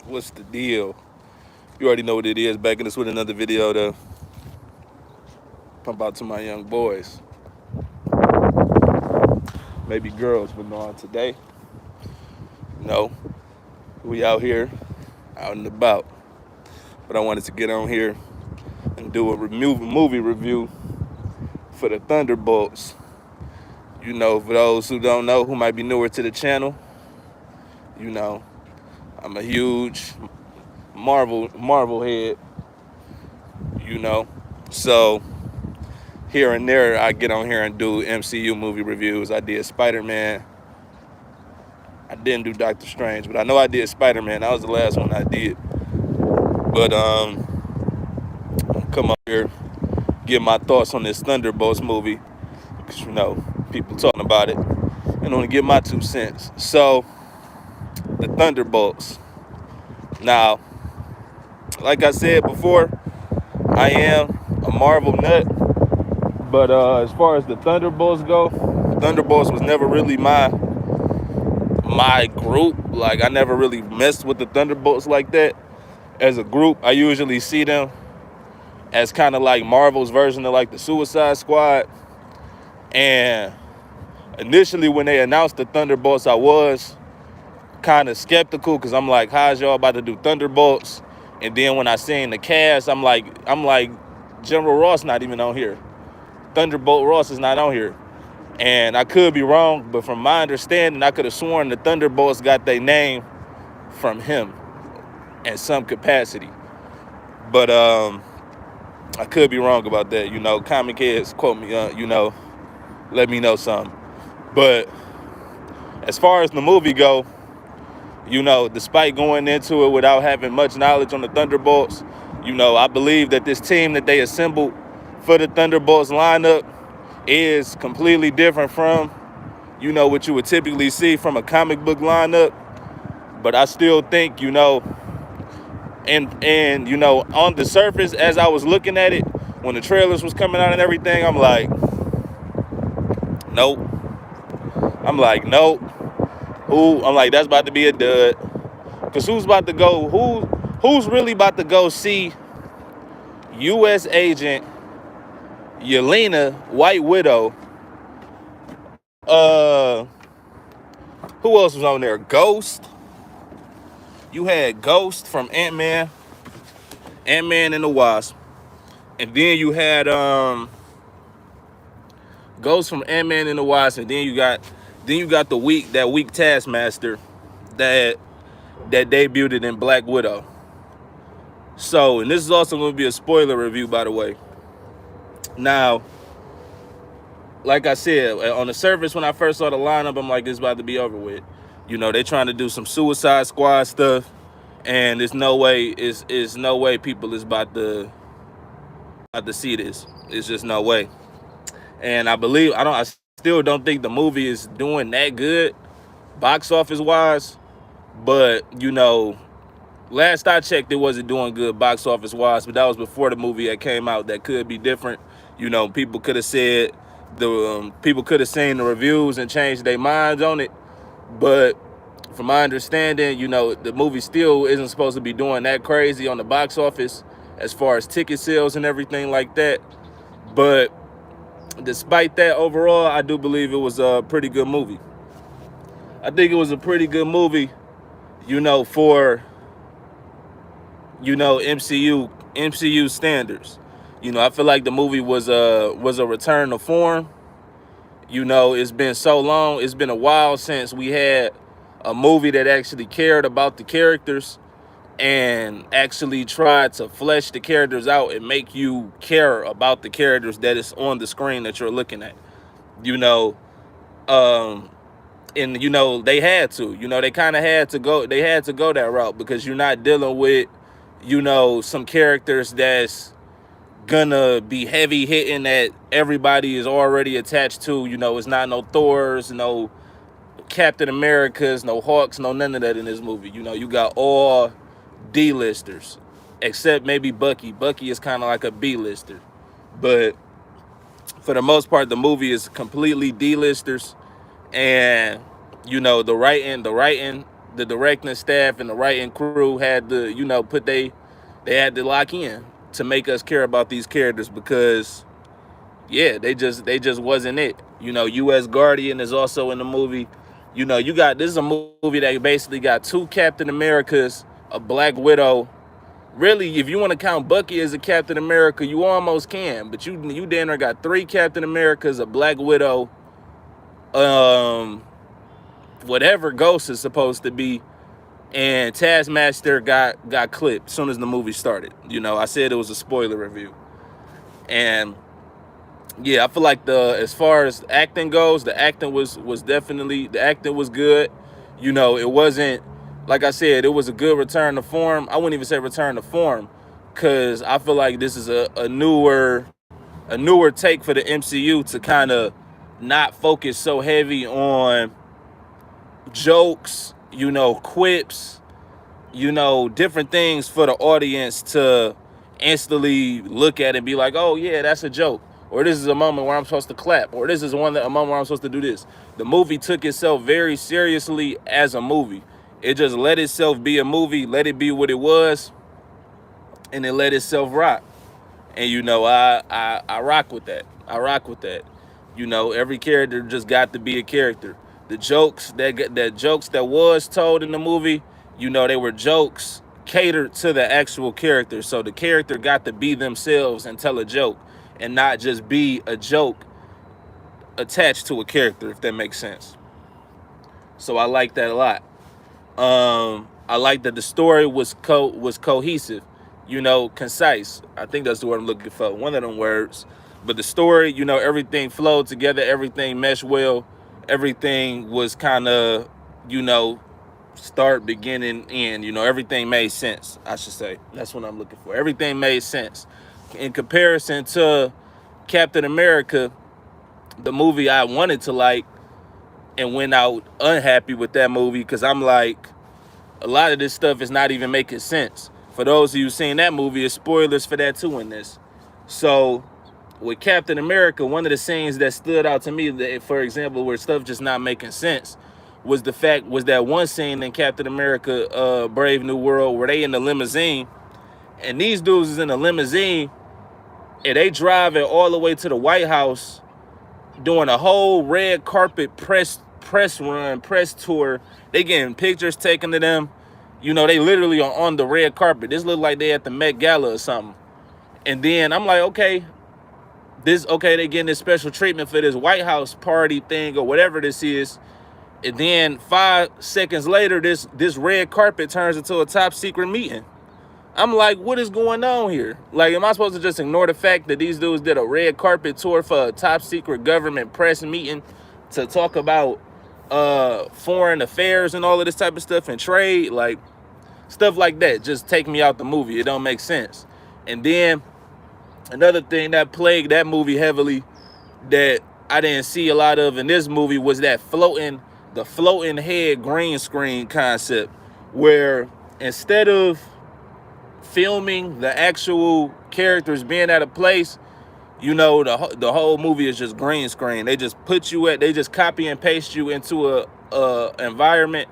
What's the deal? You already know what it is. Back in this with another video to pump out to my young boys. Maybe girls, but no, today, no. We out here, out and about. But I wanted to get on here and do a movie review for the Thunderbolts. You know, for those who don't know, who might be newer to the channel, you know, I'm a huge Marvel head, you know. So here and there, I get on here and do MCU movie reviews. I did Spider-Man. I didn't do Doctor Strange, but I know I did Spider-Man. That was the last one I did. But come up here, give my thoughts on this Thunderbolts movie, because you know people talking about it, and only give my 2 cents. So the Thunderbolts. Now, like I said before, I am a Marvel nut, but as far as the Thunderbolts go, Thunderbolts was never really my group. Like, I never really messed with the Thunderbolts like that as a group. I usually see them as kind of like Marvel's version of like the Suicide Squad. And initially when they announced the Thunderbolts, I was kind of skeptical, because I'm like, how's y'all about to do Thunderbolts? And then when I seen the cast, I'm like, General Ross not even on here. Thunderbolt Ross is not on here. And I could be wrong, but from my understanding, I could have sworn the Thunderbolts got their name from him in some capacity. But I could be wrong about that. You know, comic heads quote me, you know, let me know something. But as far as the movie go, you know, despite going into it without having much knowledge on the Thunderbolts, you know, I believe that this team that they assembled for the Thunderbolts lineup is completely different from, you know, what you would typically see from a comic book lineup. But I still think, you know, and you know, on the surface, as I was looking at it, when the trailers was coming out and everything, I'm like, nope. I'm like, nope. I'm like, that's about to be a dud. Because who's really about to go see U.S. Agent Yelena, White Widow? Who else was on there? Ghost. You had Ghost from Ant-Man and the Wasp. And then you had Ghost from Ant-Man and the Wasp, and then you got the weak Taskmaster that debuted in Black Widow. So, and this is also going to be a spoiler review, by the way. Now, like I said, on the surface, when I first saw the lineup, I'm like, this is about to be over with. You know, they're trying to do some Suicide Squad stuff, and there's no way people is about to see this. It's just no way. And I still don't think the movie is doing that good box office wise, but you know, last I checked, it wasn't doing good box office wise, but that was before the movie that came out. That could be different. You know, people could have said people could have seen the reviews and changed their minds on it. But from my understanding, you know, the movie still isn't supposed to be doing that crazy on the box office as far as ticket sales and everything like that. But despite that, overall, I do believe it was a pretty good movie. I think it was a pretty good movie, you know, for, you know, MCU standards. You know, I feel like the movie was a return to form. You know, it's been so long. It's been a while since we had a movie that actually cared about the characters and actually tried to flesh the characters out and make you care about the characters that is on the screen that you're looking at. You know, and you know, they had to. You know, they kind of had to go. They had to go that route, because you're not dealing with, you know, some characters that's gonna be heavy hitting that everybody is already attached to. You know, it's not no Thors, no Captain Americas, no Hawks, no none of that in this movie. You know, you got all D-listers, except maybe Bucky. Bucky is kind of like a B-lister, but for the most part, the movie is completely D-listers. And you know, the writing the directing staff and the writing crew had to, you know, they had to lock in to make us care about these characters because yeah, they just wasn't it. You know, U.S. Guardian is also in the movie. You know, this is a movie that basically got 2 Captain Americas, a Black Widow. Really, if you want to count Bucky as a Captain America, you almost can. But you damn near got 3 Captain Americas, a Black Widow, um, whatever Ghost is supposed to be, and Taskmaster got clipped as soon as the movie started. You know, I said it was a spoiler review, and yeah, I feel like as far as acting goes, the acting was definitely, the acting was good. You know, it wasn't, like I said, it was a good return to form. I wouldn't even say return to form, because I feel like this is a newer take for the MCU to kind of not focus so heavy on jokes, you know, quips, you know, different things for the audience to instantly look at and be like, oh yeah, that's a joke, or this is a moment where I'm supposed to clap, or this is a moment where I'm supposed to do this. The movie took itself very seriously as a movie. It just let itself be a movie, let it be what it was, and it let itself rock. And you know, I rock with that. I rock with that. You know, every character just got to be a character. The jokes that was told in the movie, you know, they were jokes catered to the actual character. So the character got to be themselves and tell a joke, and not just be a joke attached to a character, if that makes sense. So I like that a lot. I like that the story was cohesive, you know, concise. I think that's the word I'm looking for, one of them words. But the story, you know, everything flowed together, everything meshed well, everything was kind of, you know, start, beginning, end. You know, everything made sense, I should say. That's what I'm looking for. Everything made sense. In comparison to Captain America, the movie I wanted to like, and went out unhappy with that movie, because I'm like, a lot of this stuff is not even making sense. For those of you seen that movie, it's spoilers for that too in this. So with Captain America, one of the scenes that stood out to me, that, for example, where stuff just not making sense, was that one scene in Captain America Brave New World where they in the limousine, and these dudes is in the limousine, and they driving all the way to the White House, doing a whole red carpet press tour. They getting pictures taken to them. You know, they literally are on the red carpet. This look like they at the Met Gala or something. And then I'm like, okay, they getting this special treatment for this White House party thing or whatever this is. And then 5 seconds later, this red carpet turns into a top secret meeting. I'm like, what is going on here? Like, am I supposed to just ignore the fact that these dudes did a red carpet tour for a top secret government press meeting to talk about foreign affairs and all of this type of stuff and trade? Like, stuff like that just take me out the movie. It don't make sense. And then another thing that plagued that movie heavily that I didn't see a lot of in this movie was the floating head green screen concept, where instead of filming the actual characters being at a place, you know, the whole movie is just green screen. They just copy and paste you into a environment,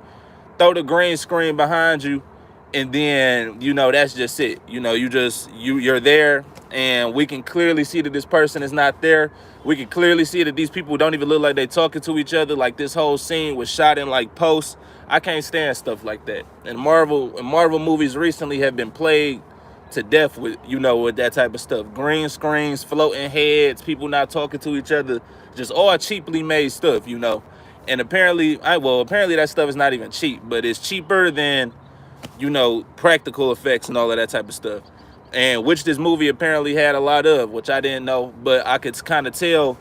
throw the green screen behind you, and then, you know, that's just it. You know, you're there, and we can clearly see that this person is not there. We can clearly see that these people don't even look like they talking to each other. Like, this whole scene was shot in like post. I can't stand stuff like that. And Marvel movies recently have been plagued to death with, you know, with that type of stuff. Green screens, floating heads, people not talking to each other, just all cheaply made stuff, you know. And apparently that stuff is not even cheap, but it's cheaper than, you know, practical effects and all of that type of stuff. And which this movie apparently had a lot of, which I didn't know, but I could kind of tell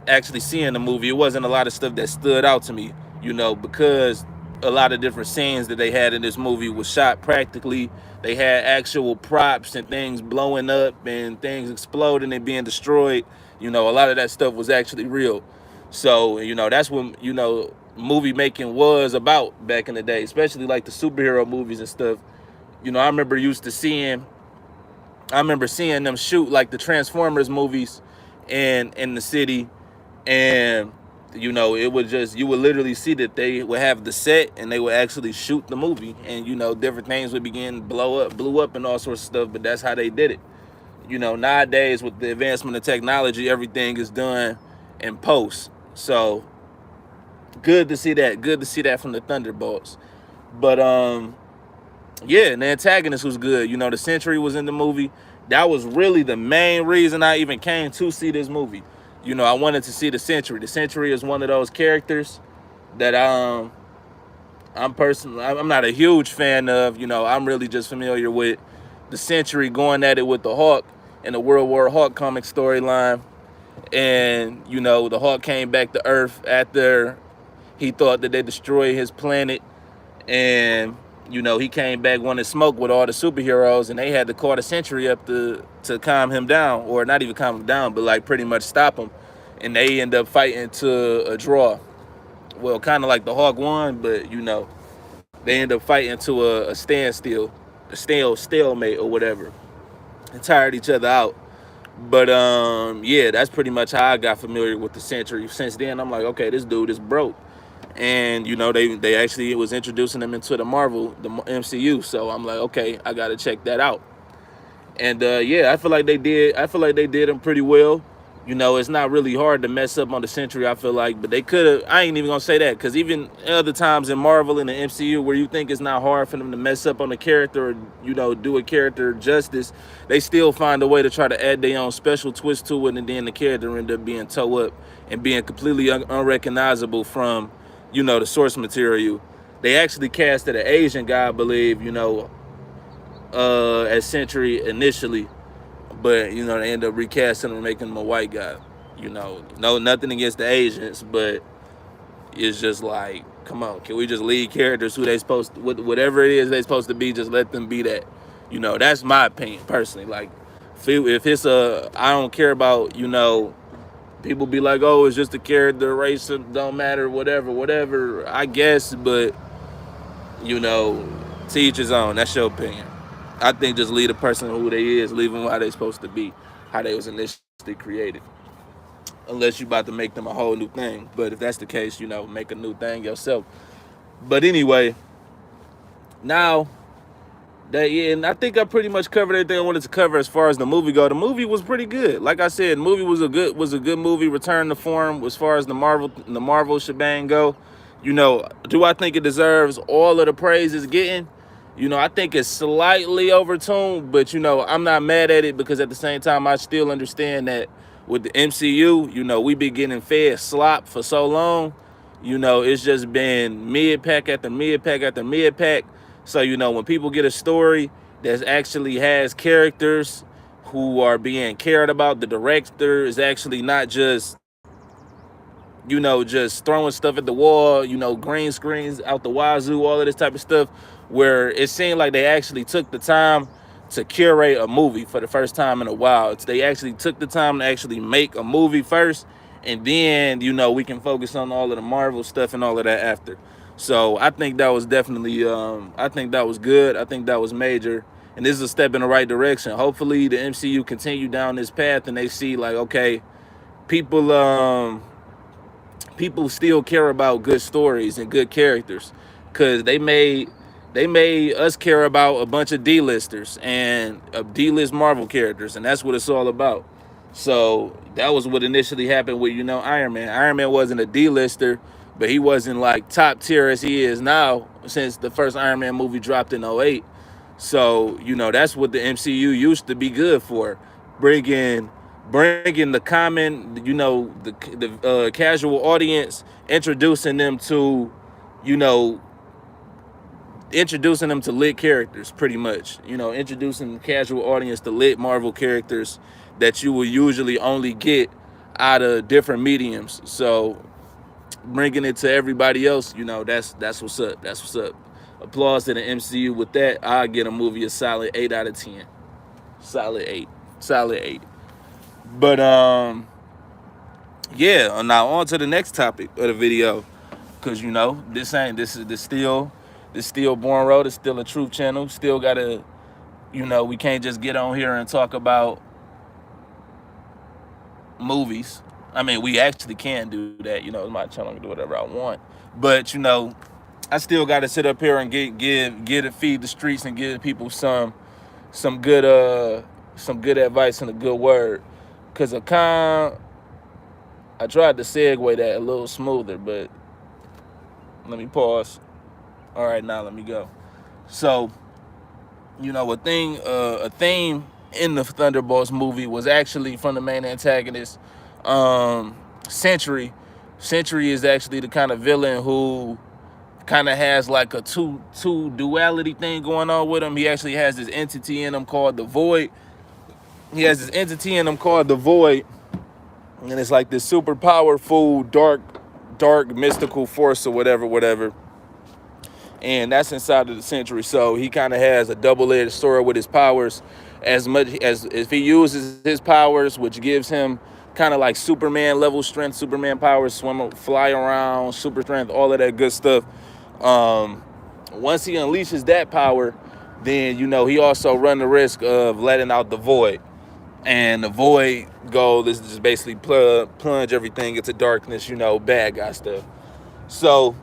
actually seeing the movie, it wasn't a lot of stuff that stood out to me, you know, because a lot of different scenes that they had in this movie was shot practically. They had actual props and things blowing up and things exploding and being destroyed. You know, a lot of that stuff was actually real. So, you know, that's what, you know, movie making was about back in the day, especially like the superhero movies and stuff. You know, I remember seeing them shoot like the Transformers movies in the city, and You know, it would just, you would literally see that they would have the set and they would actually shoot the movie, and you know, different things would begin to blew up and all sorts of stuff. But that's how they did it. You know, nowadays with the advancement of technology, everything is done in post. So good to see that. Good to see that from the Thunderbolts. But yeah, and the antagonist was good. You know, the Sentry was in the movie. That was really the main reason I even came to see this movie. You know, I wanted to see the Sentry. The Sentry is one of those characters that I'm not a huge fan of. You know, I'm really just familiar with the Sentry going at it with the Hawk in the World War Hawk comic storyline. And, you know, the Hawk came back to Earth after he thought that they destroyed his planet. And, you know, he came back wanting to smoke with all the superheroes, and they had to call the Sentry up to calm him down, or not even calm him down, but like pretty much stop him. And they end up fighting to a draw. Well, kind of like the Hawk won, but, you know, they end up fighting to a standstill, stalemate or whatever, and tired each other out. But yeah, that's pretty much how I got familiar with the Sentry. Since then, I'm like, okay, this dude is broke. And you know, they actually was introducing them into the MCU. So I'm like, okay, I gotta check that out. And yeah, I feel like they did them pretty well. You know, it's not really hard to mess up on the Sentry, I feel like, but they could have. I ain't even gonna say that, because even other times in Marvel and the MCU where you think it's not hard for them to mess up on the character, or you know, do a character justice, they still find a way to try to add their own special twist to it, and then the character end up being toe up and being completely unrecognizable from, you know, the source material. They actually casted an Asian guy, I believe, you know, as Sentry initially, but you know, they end up recasting him and making him a white guy. You know, no, nothing against the Asians, but it's just like, come on, can we just lead characters who they supposed to, whatever it is they supposed to be, just let them be that. You know, that's my opinion personally. Like, if it's I don't care about, you know, people be like, oh, it's just a character, race don't matter, whatever. I guess, but you know, to each his own. That's your opinion. I think just leave a person who they is, leave them how they supposed to be, how they was initially created. Unless you about to make them a whole new thing. But if that's the case, you know, make a new thing yourself. But anyway, now that, yeah, and I think I pretty much covered everything I wanted to cover as far as the movie go. The movie was pretty good. Like I said, the movie was a good movie. Return to form as far as the Marvel shebang go. You know, do I think it deserves all of the praise it's getting? You know, I think it's slightly overtuned, but you know, I'm not mad at it, because at the same time, I still understand that with the MCU, you know, we been getting fed slop for so long. You know, it's just been mid-pack after mid-pack after mid-pack. So, you know, when people get a story that actually has characters who are being cared about, the director is actually not just, you know, just throwing stuff at the wall, you know, green screens out the wazoo, all of this type of stuff, where it seemed like they actually took the time to curate a movie for the first time in a while. They actually took the time to actually make a movie first, and then, you know, we can focus on all of the Marvel stuff and all of that after. So I think that was definitely, I think that was good. I think that was major. And this is a step in the right direction. Hopefully the MCU continue down this path and they see like, okay, people, people still care about good stories and good characters, because they made us care about a bunch of D-listers and D-list Marvel characters, and that's what it's all about. So that was what initially happened with, you know, Iron Man. Iron Man wasn't a D-lister, but he wasn't like top tier as he is now since the first Iron Man movie dropped in '08. So, you know, that's what the MCU used to be good for, bringing the common, you know, the casual audience, introducing them to, you know, introducing them to lit characters, pretty much. You know, introducing the casual audience to lit Marvel characters that you will usually only get out of different mediums. So bringing it to everybody else, you know, that's what's up. That's what's up. Applause to the MCU with that. I'll get a movie a solid 8 out of 10. Solid 8. Solid 8. But yeah, now on to the next topic of the video, because you know, this still Born Road. It's still a truth channel. Still gotta, you know, we can't just get on here and talk about movies. I mean, we actually can do that. You know, it's my channel, I can do whatever I want. But you know, I still got to sit up here and feed the streets and give people some good advice and a good word. Cause I tried to segue that a little smoother, but let me pause. All right, now let me go. So, you know, a theme in the Thunderbolts movie was actually from the main antagonist, Sentry. Sentry is actually the kind of villain who kind of has like a two duality thing going on with him. He actually has this entity in him called the Void. And it's like this super powerful, dark, mystical force or whatever. And that's inside of the Sentry. So he kind of has a double-edged sword with his powers. As much as if he uses his powers, which gives him kind of like Superman level strength, Superman powers, swim, fly around, super strength, all of that good stuff. Once he unleashes that power, then, you know, he also run the risk of letting out the Void. And the Void goal is just basically plunge everything into darkness, you know, bad guy stuff. So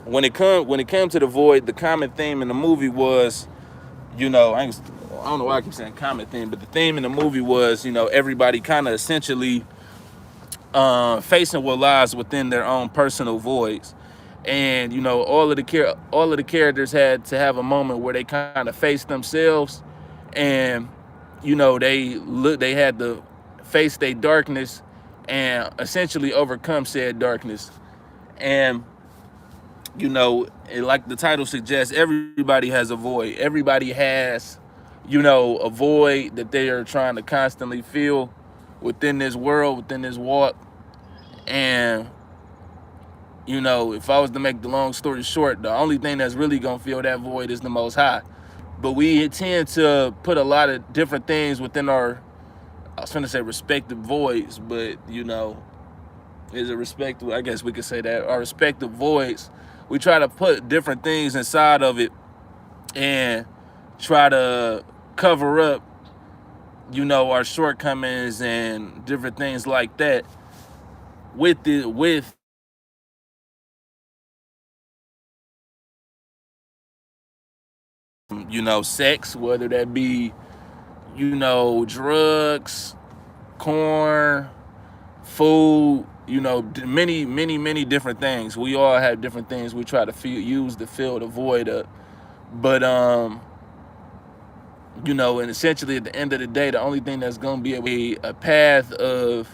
when it came to the Void, the common theme in the movie was, you know, I don't know why I keep saying common theme, but the theme in the movie was, you know, everybody kind of essentially facing what lies within their own personal voids. And, you know, all of the characters had to have a moment where they kind of faced themselves, and, you know, they had to face their darkness and essentially overcome said darkness. And, you know, like the title suggests, everybody has a void. Everybody has, you know, a void that they are trying to constantly fill within this world, within this walk. And, you know, if I was to make the long story short, the only thing that's really going to fill that void is the Most High. But we tend to put a lot of different things within our, I was going to say respective voids, but, you know, is it respective? I guess we could say that. Our respective voids, we try to put different things inside of it and try to cover up, you know, our shortcomings and different things like that with you know, sex, whether that be, you know, drugs, corn, food, you know, many different things. We all have different things we try to use to fill the void up. But you know, and essentially at the end of the day, the only thing that's gonna be a path of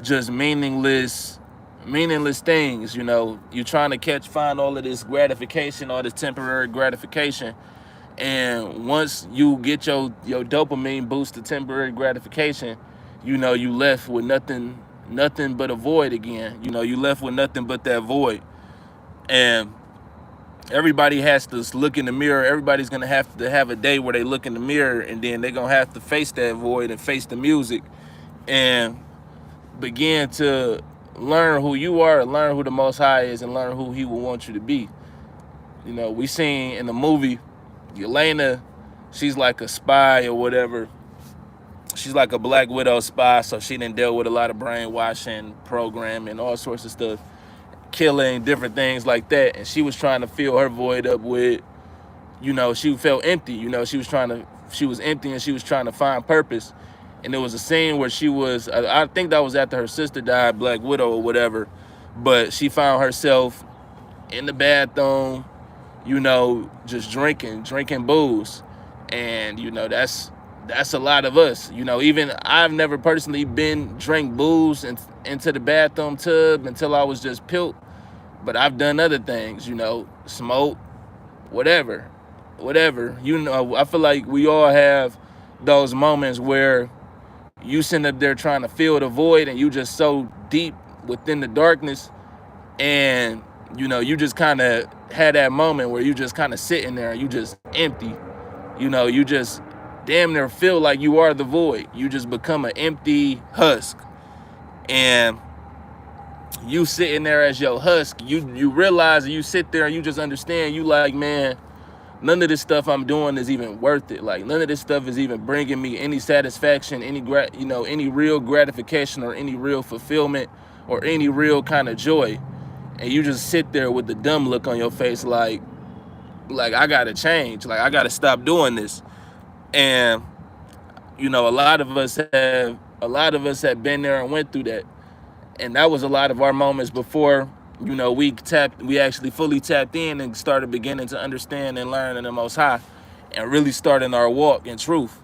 just meaningless things. You know, you're trying to find all of this gratification, all this temporary gratification. And once you get your dopamine boost to temporary gratification, you know, you left with nothing but a void again. You know, you left with nothing but that void. And everybody has to look in the mirror. Everybody's going to have a day where they look in the mirror, and then they're going to have to face that void and face the music and begin to learn who you are, learn who the Most High is, and learn who he will want you to be. You know, we seen in the movie, Yelena, she's like a spy or whatever. She's like a Black Widow spy, so she didn't deal with a lot of brainwashing, programming, all sorts of stuff, killing, different things like that. And she was trying to fill her void up with, you know, she felt empty. You know, she was empty and she was trying to find purpose. And there was a scene where I think that was after her sister died, Black Widow or whatever, but she found herself in the bathroom, you know, just drinking booze. And, you know, that's a lot of us. You know, even I've never personally drank booze into the bathroom tub until I was just pilt. But I've done other things, you know, smoke, whatever. You know, I feel like we all have those moments where you sitting up there trying to fill the void and you just so deep within the darkness, and, you know, you just kind of had that moment where you just kind of sitting there and you just empty. You know, you just damn near feel like you are the void. You just become an empty husk. And you sitting there as your husk, you realize, and you sit there and you just understand, you like, man, none of this stuff I'm doing is even worth it. Like none of this stuff is even bringing me any satisfaction, any real gratification or any real fulfillment or any real kind of joy. And you just sit there with the dumb look on your face, like I gotta change, like I gotta stop doing this. And a lot of us have been there and went through that. And that was a lot of our moments before we actually fully tapped in and started beginning to understand and learn in the Most High and really starting our walk in truth.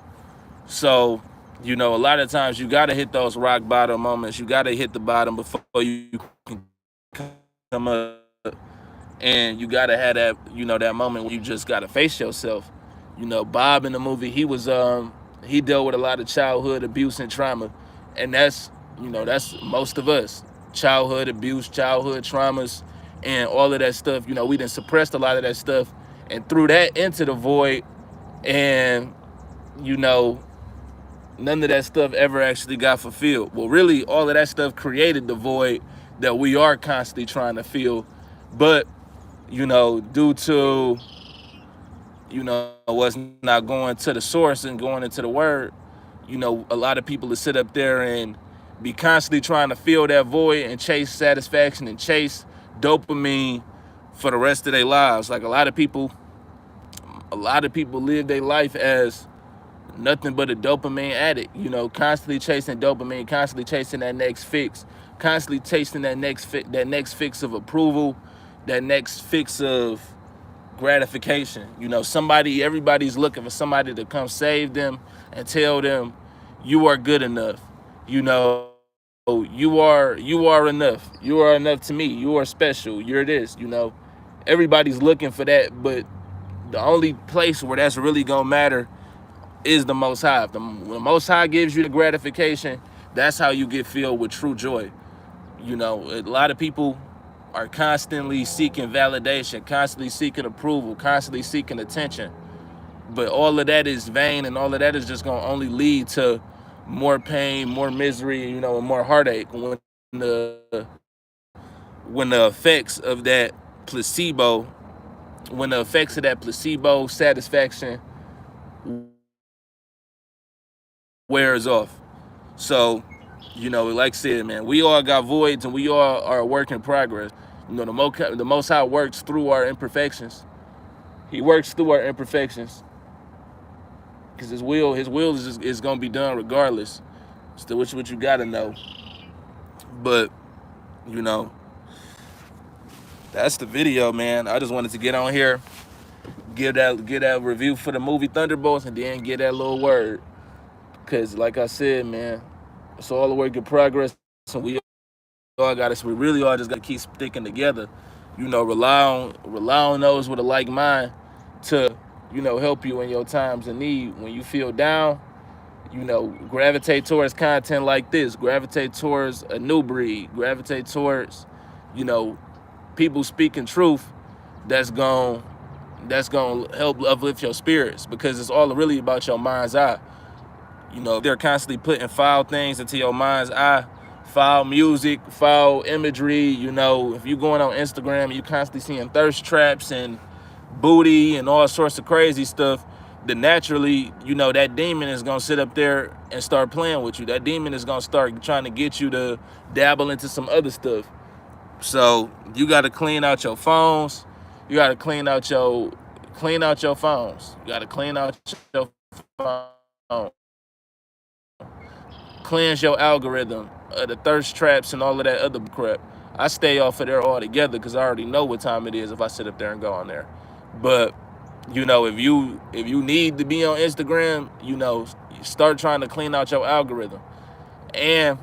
So a lot of times you got to hit those rock bottom moments. You got to hit the bottom before you can come up. And you got to have that moment where you just got to face yourself. Bob in the movie, he dealt with a lot of childhood abuse and trauma. And that's most of us. Childhood abuse, childhood traumas, and all of that stuff. We done suppressed a lot of that stuff and threw that into the void. And, none of that stuff ever actually got fulfilled. Well, really, all of that stuff created the void that we are constantly trying to fill. But, due to, what's not going to the source and going into the word, a lot of people to sit up there and be constantly trying to fill that void and chase satisfaction and chase dopamine for the rest of their lives. Like a lot of people live their life as nothing but a dopamine addict, constantly chasing dopamine, constantly chasing that next fix, constantly chasing that next fix of approval, that next fix of gratification. Everybody's looking for somebody to come save them and tell them you are good enough. You are enough. You are enough to me. You are special. You're this. Everybody's looking for that, but the only place where that's really gonna matter is the Most High. When the Most High gives you the gratification, that's how you get filled with true joy. A lot of people are constantly seeking validation, constantly seeking approval, constantly seeking attention. But all of that is vain, and all of that is just going to only lead to more pain, more misery, and more heartache the when the effects of that placebo satisfaction wears off. So, like I said, man, we all got voids and we all are a work in progress. The Most High works through our imperfections. He works through our imperfections because his will is going to be done regardless. So which what you got to know. But, that's the video, man. I just wanted to get on here, give that review for the movie Thunderbolts, and then get that little word. Because, like I said, man, it's all a work in progress, and we really all just got to keep sticking together. Rely on those with a like mind to, help you in your times of need. When you feel down, gravitate towards content like this. Gravitate towards a new breed. Gravitate towards, people speaking truth that's going to help uplift your spirits, because it's all really about your mind's eye. They're constantly putting foul things into your mind's eye, foul music, foul imagery. If you're going on Instagram and you constantly seeing thirst traps and booty and all sorts of crazy stuff, then naturally, that demon is going to sit up there and start playing with you. That demon is going to start trying to get you to dabble into some other stuff. So you got to clean out your phones. You got to clean out your phones. You got to clean out your phone. Cleanse your algorithm, the thirst traps and all of that other crap. I stay off of there altogether because I already know what time it is if I sit up there and go on there. But if you need to be on Instagram, start trying to clean out your algorithm. And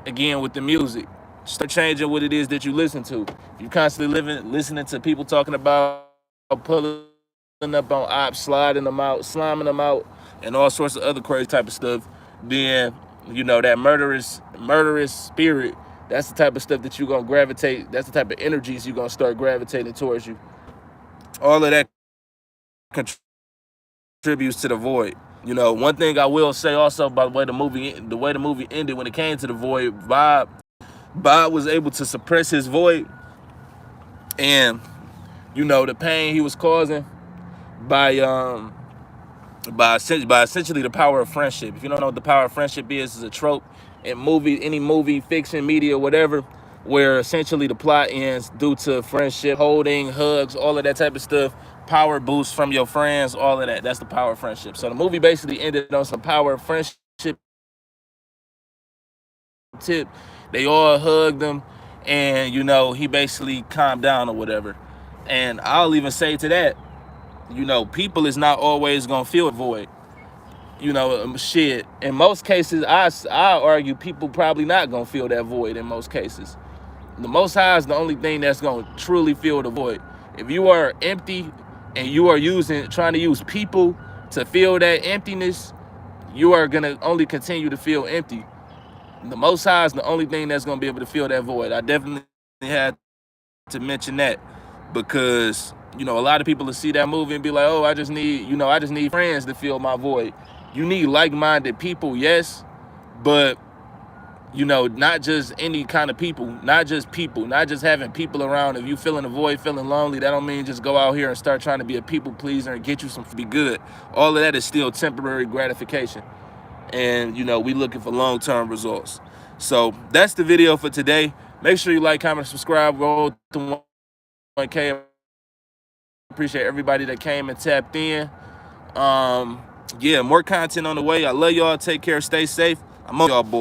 again, with the music, start changing what it is that you listen to. If you constantly listening to people talking about pulling up on ops, sliding them out, sliming them out, and all sorts of other crazy type of stuff, then that murderous spirit, that's the type of stuff that you're gonna gravitate. That's the type of energies you're gonna start gravitating towards you. All of that contributes to the void. One thing I will say also about the way the movie ended, when it came to the void, Bob was able to suppress his void, and the pain he was causing, by essentially the power of friendship. If you don't know what the power of friendship is, it's a trope in any movie, fiction, media, whatever, where essentially the plot ends due to friendship, holding, hugs, all of that type of stuff, power boosts from your friends, all of that. That's the power of friendship. So the movie basically ended on some power of friendship tip. They all hugged him, and he basically calmed down or whatever. And I'll even say to that, people is not always gonna feel a void. Shit. In most cases, I argue people probably not gonna feel that void. In most cases, the Most High is the only thing that's gonna truly fill the void. If you are empty and you are trying to use people to fill that emptiness, you are gonna only continue to feel empty. The Most High is the only thing that's gonna be able to fill that void. I definitely had to mention that because a lot of people will see that movie and be like, oh, I just need friends to fill my void. You need like-minded people, yes, but not just any kind of people, not just having people around. If you feeling a void, feeling lonely, that don't mean just go out here and start trying to be a people pleaser and get you some be good. All of that is still temporary gratification, and we looking for long-term results. So that's the video for today. Make sure you like, comment, subscribe. Roll to 1K. Appreciate everybody that came and tapped in. Yeah, more content on the way. I love y'all. Take care. Stay safe. I'm on y'all, boys.